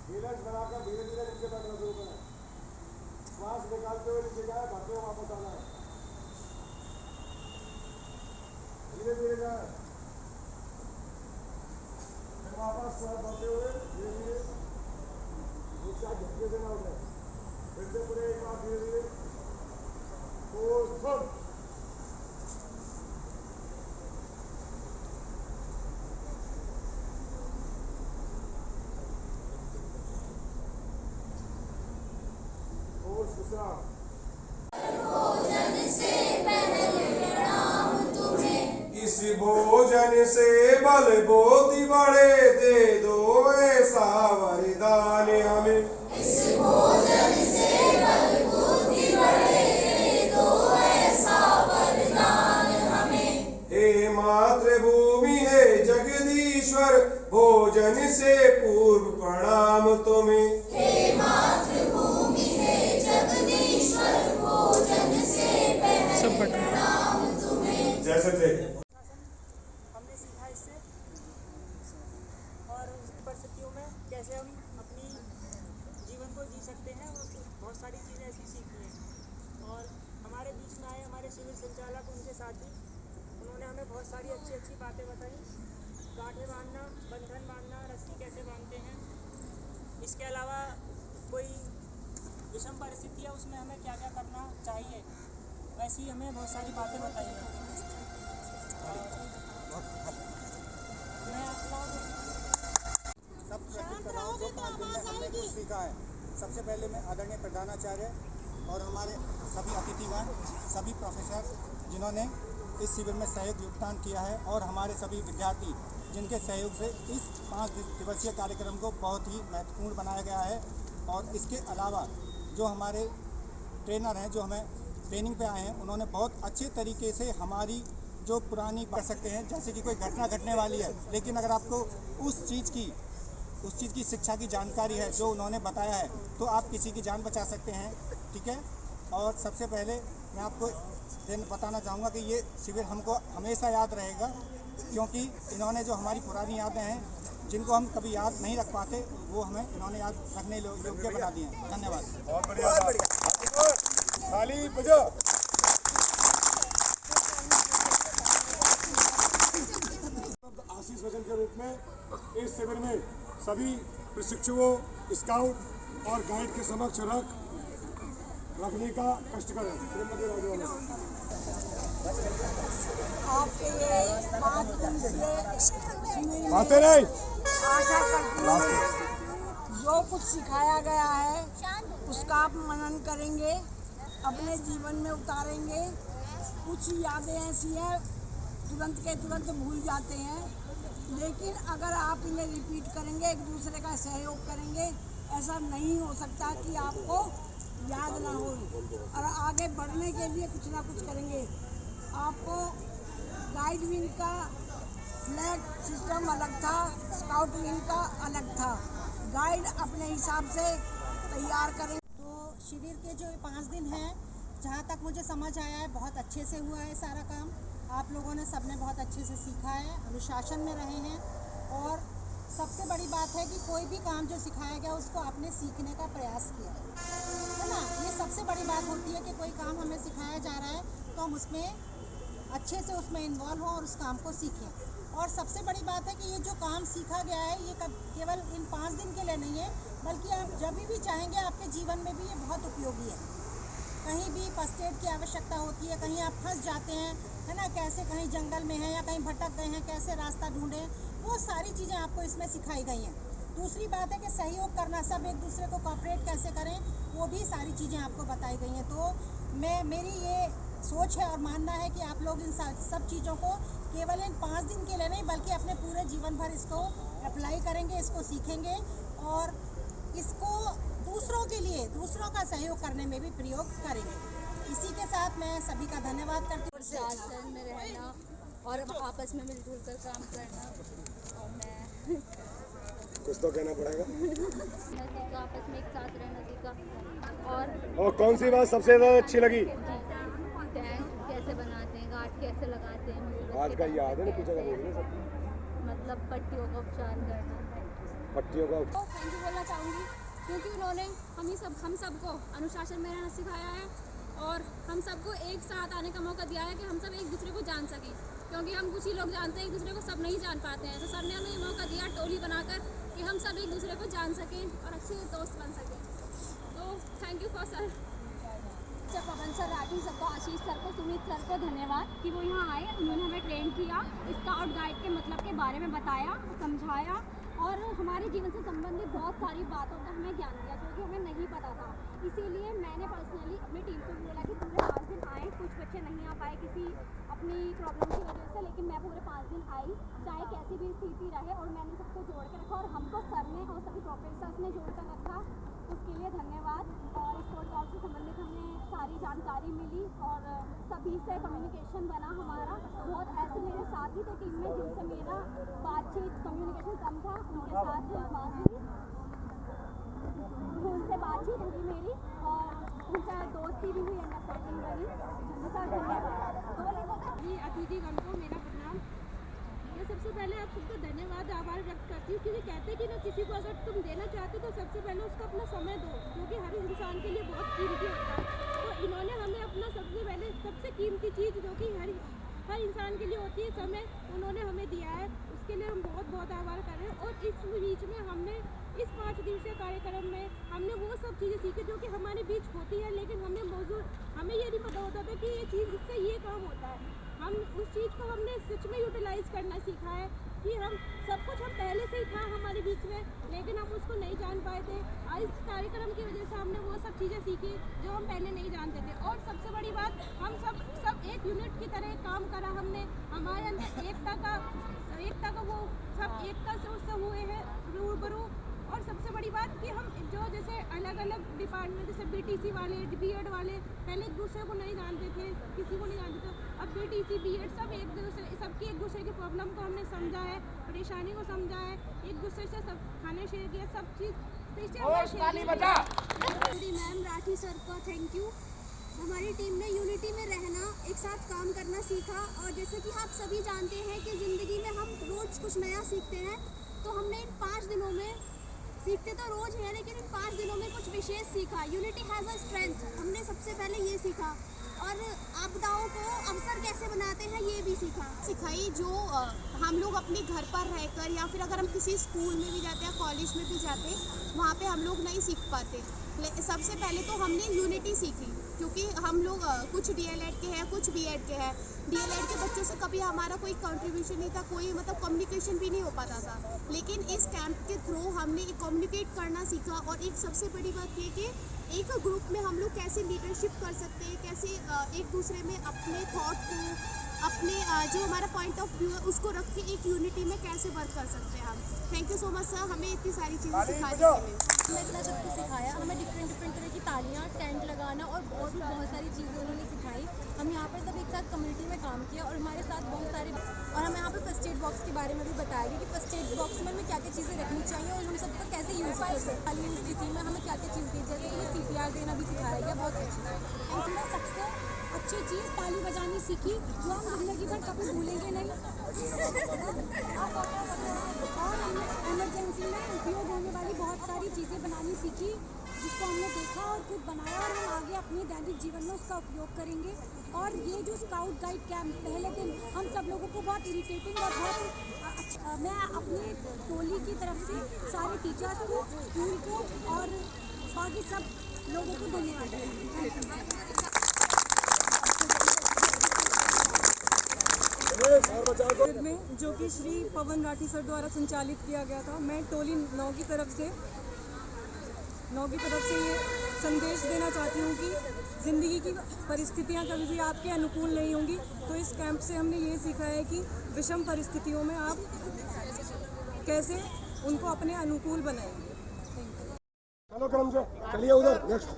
Relax बनाकर धीरे धीरे नीचे बैठना शुरू करें। श्वास निकालते हुए नीचे जाए, भरते हुए वापस आना है। धीरे धीरे जाए, फिर वापस श्वास भरते हुए धीरे धीरे नीचे झटके से ना उठे। फिर से पूरे एक बार धीरे धीरे और इस भोजन से बल बोधि बढ़े, दे दो ऐसा वरदान हमें। इस भोजन से बल बुद्धि बढ़े, दे दो ऐसा वरदान हमें। हे मातृभूमि है जगदीश्वर, भोजन से पूर्व प्रणाम तुम्हें। हे मातृभूमि है जगदीश्वर, भोजन से पहले प्रणाम तुम्हें। जैसे थे हमने सीखा इससे, और परिस्थितियों में कैसे हम अपनी जीवन को जी सकते हैं, और बहुत सारी चीज़ें ऐसी सीखी हैं। और हमारे बीच में आए हमारे शिविर संचालक, उनके साथी, उन्होंने हमें बहुत सारी अच्छी अच्छी बातें बताई। गांठें बांधना, बंधन बांधना, रस्सी कैसे बांधते हैं, इसके अलावा कोई विषम परिस्थिति है उसमें हमें क्या क्या करना चाहिए, वैसी ही हमें बहुत सारी बातें बताई हैं। मैं सब प्रस्तुत कर रहा हूँ जो 5 दिन में हमने कुछ सीखा है। सबसे पहले मैं आदरणीय प्रधानाचार्य और हमारे सभी अतिथिगण, सभी प्रोफेसर जिन्होंने इस शिविर में सहयोग योगदान किया है, और हमारे सभी विद्यार्थी जिनके सहयोग से इस 5 दिवसीय कार्यक्रम को बहुत ही महत्वपूर्ण बनाया गया है। और इसके अलावा जो हमारे ट्रेनर हैं, जो हमें ट्रेनिंग पे आए हैं, उन्होंने बहुत अच्छे तरीके से हमारी जो पुरानी कर सकते हैं, जैसे कि कोई घटना घटने वाली है, लेकिन अगर आपको उस चीज़ की शिक्षा की जानकारी है जो उन्होंने बताया है, तो आप किसी की जान बचा सकते हैं। ठीक है। और सबसे पहले मैं आपको बताना चाहूँगा कि ये शिविर हमको हमेशा याद रहेगा, क्योंकि इन्होंने जो हमारी पुरानी यादें हैं जिनको हम कभी याद नहीं रख पाते, वो हमें इन्होंने याद रखने योग्य बना दिए हैं। धन्यवाद। बहुत बढ़िया। खाली बजो। आशीष वचन के रूप में इस शिविर में सभी प्रशिक्षुओं, स्काउट और गाइड के समक्ष रखने का कष्ट करें। आपके ये 5 दिवसीय आते नहीं आशा करती हूँ जो कुछ सिखाया गया है उसका आप मनन करेंगे, अपने जीवन में उतारेंगे। कुछ यादें ऐसी हैं तुरंत के तुरंत भूल जाते हैं, लेकिन अगर आप इन्हें रिपीट करेंगे, एक दूसरे का सहयोग करेंगे, ऐसा नहीं हो सकता कि आपको याद ना हो। और आगे बढ़ने के लिए कुछ ना कुछ करेंगे। आपको गाइड विंग का फ्लैग सिस्टम अलग था, स्काउट विंग का अलग था। गाइड अपने हिसाब से तैयार करें। तो शिविर के जो 5 दिन हैं, जहाँ तक मुझे समझ आया है, बहुत अच्छे से हुआ है सारा काम। आप लोगों ने सबने बहुत अच्छे से सीखा है, अनुशासन में रहे हैं, और सबसे बड़ी बात है कि कोई भी काम जो सिखाया गया उसको आपने सीखने का प्रयास किया है ना। ये सबसे बड़ी बात होती है कि कोई काम हमें सिखाया जा रहा है तो हम उसमें अच्छे से उसमें इन्वॉल्व हों और उस काम को सीखें। और सबसे बड़ी बात है कि ये जो काम सीखा गया है ये केवल इन 5 दिन के लिए नहीं है, बल्कि आप जब भी चाहेंगे आपके जीवन में भी ये बहुत उपयोगी है। कहीं भी फर्स्ट एड की आवश्यकता होती है, कहीं आप फंस जाते हैं, है ना, कैसे कहीं जंगल में हैं या कहीं भटक गए हैं, कैसे रास्ता ढूंढें, वो सारी चीज़ें आपको इसमें सिखाई गई हैं। दूसरी बात है कि सहयोग करना, सब एक दूसरे को कोऑपरेट कैसे करें, वो भी सारी चीज़ें आपको बताई गई हैं। तो मेरी ये सोच है और मानना है कि आप लोग इन सब चीज़ों को केवल इन 5 दिन के लिए नहीं, बल्कि अपने पूरे जीवन भर इसको अप्लाई करेंगे, इसको सीखेंगे, और इसको दूसरों के लिए, दूसरों का सहयोग करने में भी प्रयोग करेंगे। इसी के साथ मैं सभी का धन्यवाद करती हूँ। अनुशासन में रहना और आपस में मिलजुल कर काम करना, और मैं कुछ तो कहना पड़ेगा। सीखा, आपस में एक साथ रहना सीखा। और कौन सी बात सबसे ज़्यादा अच्छी लगी? टैंक कैसे बनाते हैं, गांठ कैसे लगाते हैं, आज का याद है ना, पीछे का मतलब पट्टियों का उपचार करना। पट्टियों का तो थैंक यू बोलना चाहूँगी क्योंकि उन्होंने हम सबको अनुशासन में रहना सिखाया है और हम सबको एक साथ आने का मौका दिया है कि हम सब एक दूसरे को जान सकें, क्योंकि हम कुछ ही लोग जानते हैं एक दूसरे को, सब नहीं जान पाते हैं। तो सर ने हमें ये मौका दिया टोली बनाकर कि हम सब एक दूसरे को जान सकें और अच्छे दोस्त बन सकें। तो thank you for sir Pawan sir, Rathi sir को, आशीष सर को, सुमित सर को धन्यवाद कि वो यहाँ आए, उन्होंने हमें ट्रेन किया, स्काउट गाइड के मतलब के बारे में बताया, समझाया और हमारे जीवन से संबंधित बहुत सारी बातों का हमें ज्ञान दिया जो कि हमें नहीं पता था। इसीलिए मैंने पर्सनली अपनी टीम को बोला कि पूरे 5 दिन आए, कुछ बच्चे नहीं आ पाए किसी अपनी प्रॉब्लम की वजह से, लेकिन मैं पूरे 5 दिन आई, चाहे कैसी भी स्थिति रहे, और मैंने सबको जोड़ के रखा और हमको सर ने और सभी प्रोफेसर्स ने जोड़ कर रखा, उसके लिए धन्यवाद। और स्पोर्ट्स गाइड से संबंधित हमें सारी जानकारी मिली और सभी से कम्युनिकेशन बना हमारा। बहुत ऐसे मेरे साथी थे टीम में जिनसे मेरा बातचीत कम्युनिकेशन कम था, उनके साथ उनसे बातचीत हुई मेरी और उनका दोस्ती भी हुई, अंडरस्टैंडिंग बनी। धन्यवाद। अतिथिगण को मेरा प्रणाम। मैं सबसे पहले आप सबका धन्यवाद आभार व्यक्त करती हूँ, क्योंकि कहते हैं कि ना किसी को अगर तुम देना चाहते हो तो सबसे पहले उसको अपना समय दो, जो कि हर इंसान के लिए बहुत कीमती होता है। तो इन्होंने हमें अपना सबसे कीमती चीज़ जो कि हर इंसान के लिए होती है, समय, उन्होंने हमें दिया है, उसके लिए हम बहुत बहुत आभार कर रहे हैं। और इस बीच में हमने इस 5 दिवसीय कार्यक्रम में हमने वो सब चीज़ें सीखी जो कि हमारे बीच होती है, लेकिन हमें ये नहीं पता होता था कि ये चीज़ इससे ये काम होता है। हम उस चीज़ को हमने सच में यूटिलाइज़ करना सीखा है कि हम सब कुछ हम पहले से ही था हमारे बीच में, लेकिन हम उसको नहीं जान पाए थे। इस कार्यक्रम की वजह से हमने वो सब चीज़ें सीखी जो हम पहले नहीं जानते थे। और सबसे बड़ी बात, हम सब एक यूनिट की तरह काम करा हमने, हमारे अंदर एकता का वो सब एकता से उससे हुए हैं रूबरू। और सबसे बड़ी बात कि हम जो जैसे अलग अलग डिपार्टमेंट, जैसे बीटीसी वाले, बीएड वाले, पहले एक दूसरे को नहीं जानते थे, किसी को नहीं जानते थे, अब बीटीसी बीएड सबकी एक दूसरे की प्रॉब्लम को हमने समझा है, परेशानी को समझा है, एक दूसरे से सब खाना शेयर किया, सब चीज़। मैम राठी सर का थैंक यू। हमारी टीम ने यूनिटी में रहना, एक साथ काम करना सीखा। और जैसे कि आप सभी जानते हैं कि ज़िंदगी में हम रोज़ कुछ नया सीखते हैं, तो हमने इन 5 दिनों में, सीखते तो रोज़ है लेकिन इन 5 दिनों में कुछ विशेष सीखा। यूनिटी हैज़ अ स्ट्रेंथ, हमने सबसे पहले ये सीखा। और आपदाओं को अवसर कैसे बनाते हैं ये भी सिखाई, जो हम लोग अपने घर पर रहकर या फिर अगर हम किसी स्कूल में भी जाते हैं, कॉलेज में भी जाते, वहाँ पे हम लोग नहीं सीख पाते। सबसे पहले तो हमने यूनिटी सीखी, क्योंकि हम लोग कुछ डीएलएड के हैं, कुछ बीएड के हैं। डीएलएड के बच्चों से कभी हमारा कोई कंट्रीब्यूशन नहीं था, कोई कम्युनिकेशन भी नहीं हो पाता था, लेकिन इस कैंप के थ्रू हमने कम्युनिकेट करना सीखा। और एक सबसे बड़ी बात ये कि एक ग्रुप में हम लोग कैसे लीडरशिप कर सकते हैं, कैसे एक दूसरे में अपने थॉट को, अपने जो हमारा पॉइंट ऑफ व्यू है उसको रख के एक यूनिटी में कैसे वर्क कर सकते हैं हम। Thank you so much sir, हमें इतनी सारी चीज़ें सिखाने के लिए। हमें इतना सब कुछ सिखाया, हमें डिफरेंट तरह की तालियाँ, टेंट लगाना और बहुत सारी चीज़ें उन्होंने सिखाई। हम यहाँ पर सब एक साथ कम्युनिटी में काम किया और हमारे साथ बहुत सारे, और हमें यहाँ पर फर्स्ट एड बॉक्स के बारे में भी बताया गया कि फर्स्ट एड बॉक्स में हमें क्या क्या चीज़ें रखनी चाहिए और हम सबको कैसे यूज़ कर सकते हैं। खाली स्थिति में हमें क्या क्या चीज़ दी, जैसे हमें CPR देना भी सिखाया गया, बहुत अच्छा। हमने सबसे अच्छी चीज़ ताली बजानी सीखी, जो हम ज़िंदगी भर कभी भूलेंगे नहीं। और हमने इमरजेंसी में उपयोग होने वाली बहुत सारी चीज़ें बनानी सीखी, जिसको हमने देखा और खुद बनाया और हम आगे अपने दैनिक जीवन में उसका उपयोग करेंगे। और ये जो स्काउट गाइड कैंप पहले दिन हम सब लोगों को बहुत इरिटेटिंग और बहुत अच्छा, मैं अपनी टोली की तरफ से सारे टीचर्स को, स्कूल को और बाकी सब लोगों को धन्यवाद। में जो कि श्री पवन राठी सर द्वारा संचालित किया गया था, मैं टोली 9 की तरफ से ये संदेश देना चाहती हूँ कि ज़िंदगी की परिस्थितियाँ कभी भी आपके अनुकूल नहीं होंगी। तो इस कैंप से हमने ये सीखा है कि विषम परिस्थितियों में आप कैसे उनको अपने अनुकूल बनाएंगे। चलो क्रम से चलिए उधर नेक्स्ट।